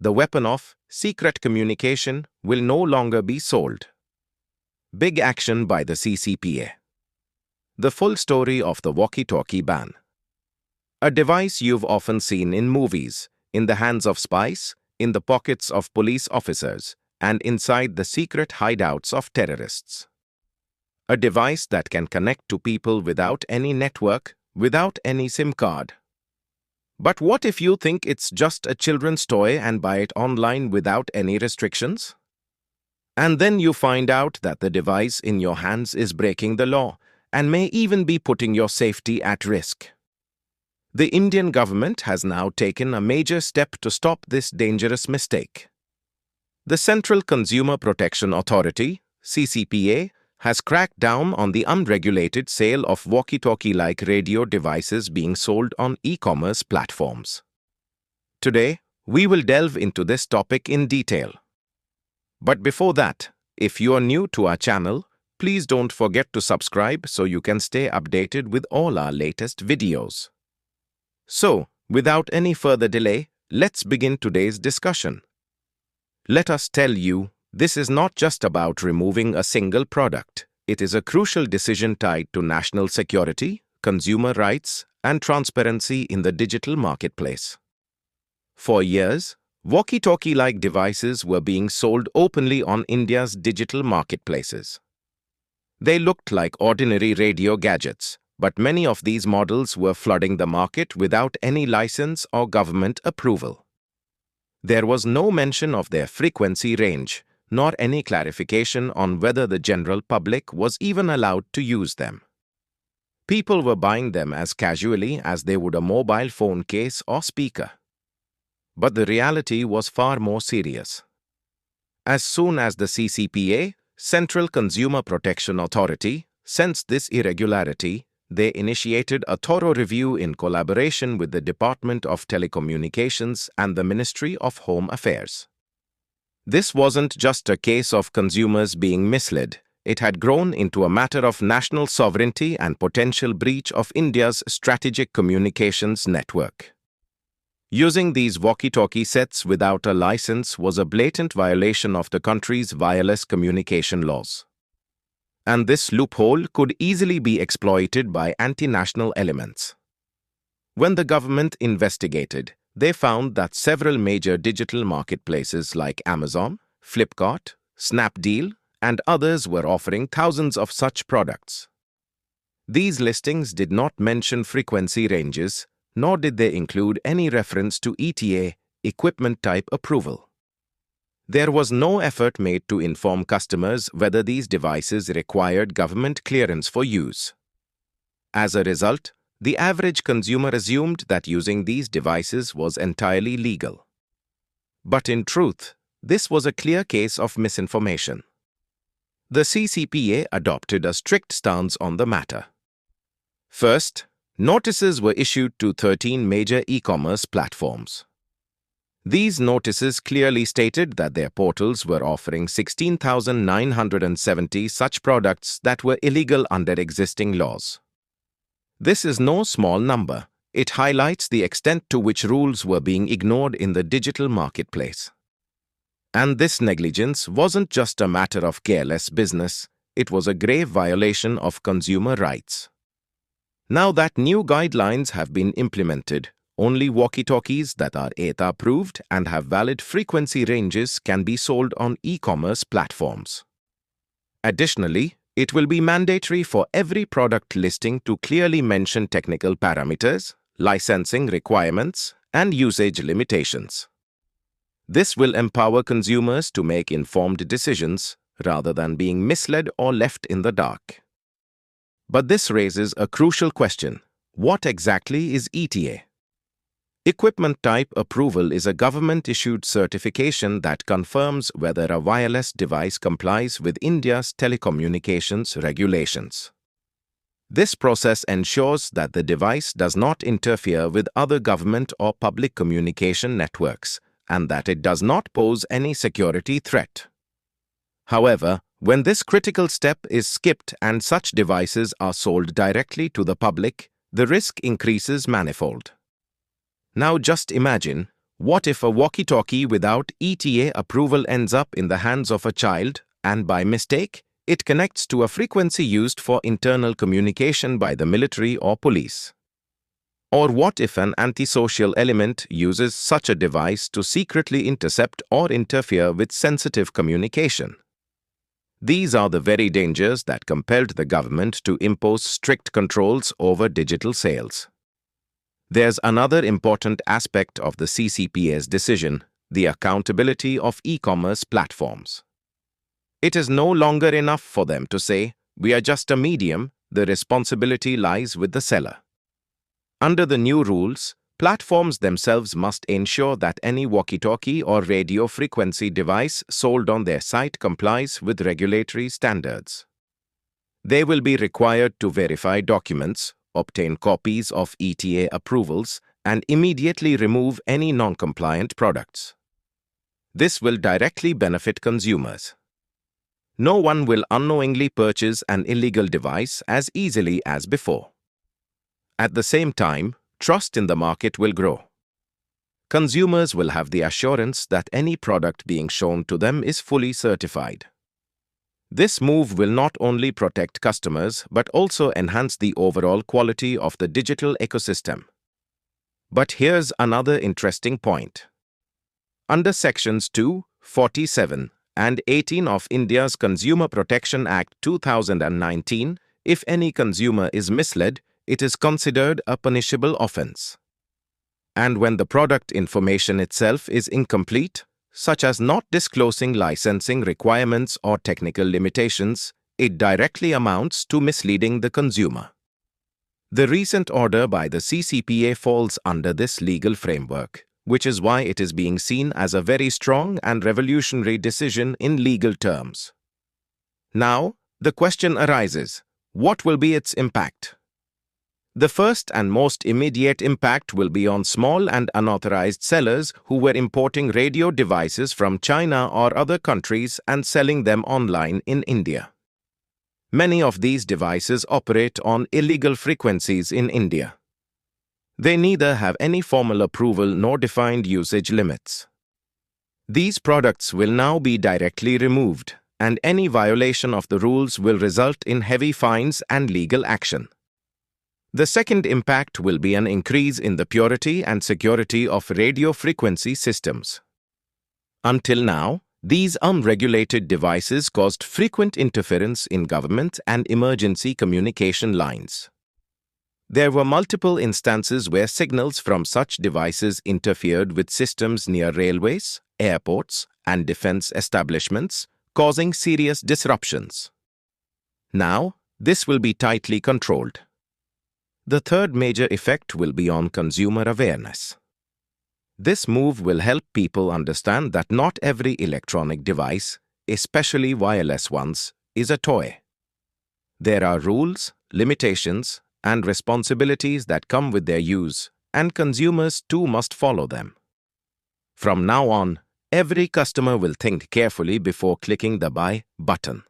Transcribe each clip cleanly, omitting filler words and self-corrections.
the weapon of secret communication will no longer be sold. Big action by the CCPA. The full story of the walkie-talkie ban. A device you've often seen in movies, in the hands of spies, in the pockets of police officers, and inside the secret hideouts of terrorists. A device that can connect to people without any network, without any SIM card. But what if you think it's just a children's toy and buy it online without any restrictions? And then you find out that the device in your hands is breaking the law and may even be putting your safety at risk. The Indian government has now taken a major step to stop this dangerous mistake. The Central Consumer Protection Authority, CCPA, has cracked down on the unregulated sale of walkie-talkie-like radio devices being sold on e-commerce platforms. Today, we will delve into this topic in detail. But before that, if you are new to our channel, please don't forget to subscribe so you can stay updated with all our latest videos. So, without any further delay, let's begin today's discussion. Let us tell you, this is not just about removing a single product. It is a crucial decision tied to national security, consumer rights, and transparency in the digital marketplace. For years, walkie-talkie-like devices were being sold openly on India's digital marketplaces. They looked like ordinary radio gadgets, but many of these models were flooding the market without any license or government approval. There was no mention of their frequency range, nor any clarification on whether the general public was even allowed to use them. People were buying them as casually as they would a mobile phone case or speaker. But the reality was far more serious. As soon as the CCPA, Central Consumer Protection Authority, sensed this irregularity, they initiated a thorough review in collaboration with the Department of Telecommunications and the Ministry of Home Affairs. This wasn't just a case of consumers being misled. It had grown into a matter of national sovereignty and potential breach of India's strategic communications network. Using these walkie-talkie sets without a license was a blatant violation of the country's wireless communication laws. And this loophole could easily be exploited by anti-national elements. When the government investigated, they found that several major digital marketplaces like Amazon, Flipkart, Snapdeal, and others were offering thousands of such products. These listings did not mention frequency ranges, nor did they include any reference to ETA, equipment type approval. There was no effort made to inform customers whether these devices required government clearance for use. As a result, the average consumer assumed that using these devices was entirely legal. But in truth, this was a clear case of misinformation. The CCPA adopted a strict stance on the matter. First, notices were issued to 13 major e-commerce platforms. These notices clearly stated that their portals were offering 16,970 such products that were illegal under existing laws. This is no small number. It highlights the extent to which rules were being ignored in the digital marketplace. And this negligence wasn't just a matter of careless business, it was a grave violation of consumer rights. Now that new guidelines have been implemented, only walkie-talkies that are ETA approved and have valid frequency ranges can be sold on e-commerce platforms. Additionally, it will be mandatory for every product listing to clearly mention technical parameters, licensing requirements, and usage limitations. This will empower consumers to make informed decisions rather than being misled or left in the dark. But this raises a crucial question. What exactly is ETA? Equipment Type Approval is a government-issued certification that confirms whether a wireless device complies with India's telecommunications regulations. This process ensures that the device does not interfere with other government or public communication networks and that it does not pose any security threat. However, when this critical step is skipped and such devices are sold directly to the public, the risk increases manifold. Now just imagine, What if a walkie-talkie without ETA approval ends up in the hands of a child and by mistake, it connects to a frequency used for internal communication by the military or police? Or what if an antisocial element uses such a device to secretly intercept or interfere with sensitive communication? These are the very dangers that compelled the government to impose strict controls over digital sales. There's another important aspect of the CCPA's decision, the accountability of e-commerce platforms. It is no longer enough for them to say, "We are just a medium," the responsibility lies with the seller. Under the new rules, platforms themselves must ensure that any walkie-talkie or radio frequency device sold on their site complies with regulatory standards. They will be required to verify documents, obtain copies of ETA approvals, and immediately remove any non-compliant products. This will directly benefit consumers. No one will unknowingly purchase an illegal device as easily as before. At the same time, trust in the market will grow. Consumers will have the assurance that any product being shown to them is fully certified. This move will not only protect customers but also enhance the overall quality of the digital ecosystem. But here's another interesting point. Under Sections 2, 47, and 18 of India's Consumer Protection Act 2019, if any consumer is misled, it is considered a punishable offense. And when the product information itself is incomplete, such as not disclosing licensing requirements or technical limitations, it directly amounts to misleading the consumer. The recent order by the CCPA falls under this legal framework, which is why it is being seen as a very strong and revolutionary decision in legal terms. Now, the question arises, what will be its impact? The first and most immediate impact will be on small and unauthorized sellers who were importing radio devices from China or other countries and selling them online in India. Many of these devices operate on illegal frequencies in India. They neither have any formal approval nor defined usage limits. These products will now be directly removed, and any violation of the rules will result in heavy fines and legal action. The second impact will be an increase in the purity and security of radio frequency systems. Until now, these unregulated devices caused frequent interference in government and emergency communication lines. There were multiple instances where signals from such devices interfered with systems near railways, airports, and defense establishments, causing serious disruptions. Now, this will be tightly controlled. The third major effect will be on consumer awareness. This move will help people understand that not every electronic device, especially wireless ones, is a toy. There are rules, limitations, and responsibilities that come with their use, and consumers too must follow them. From now on, every customer will think carefully before clicking the buy button.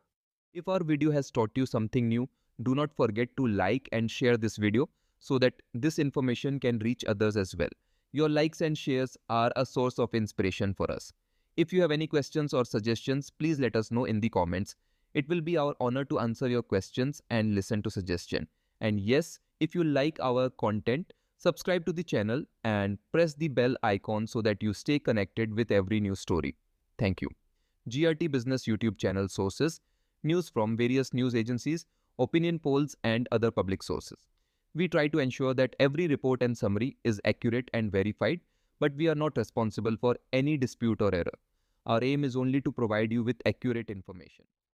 If our video has taught you something new, do not forget to like and share this video so that this information can reach others as well. Your likes and shares are a source of inspiration for us. If you have any questions or suggestions, please let us know in the comments. It will be our honor to answer your questions and listen to suggestions. And yes, if you like our content, subscribe to the channel and press the bell icon so that you stay connected with every new story. Thank you. GRT Business YouTube channel sources, news from various news agencies, opinion polls and other public sources. We try to ensure that every report and summary is accurate and verified, but we are not responsible for any dispute or error. Our aim is only to provide you with accurate information.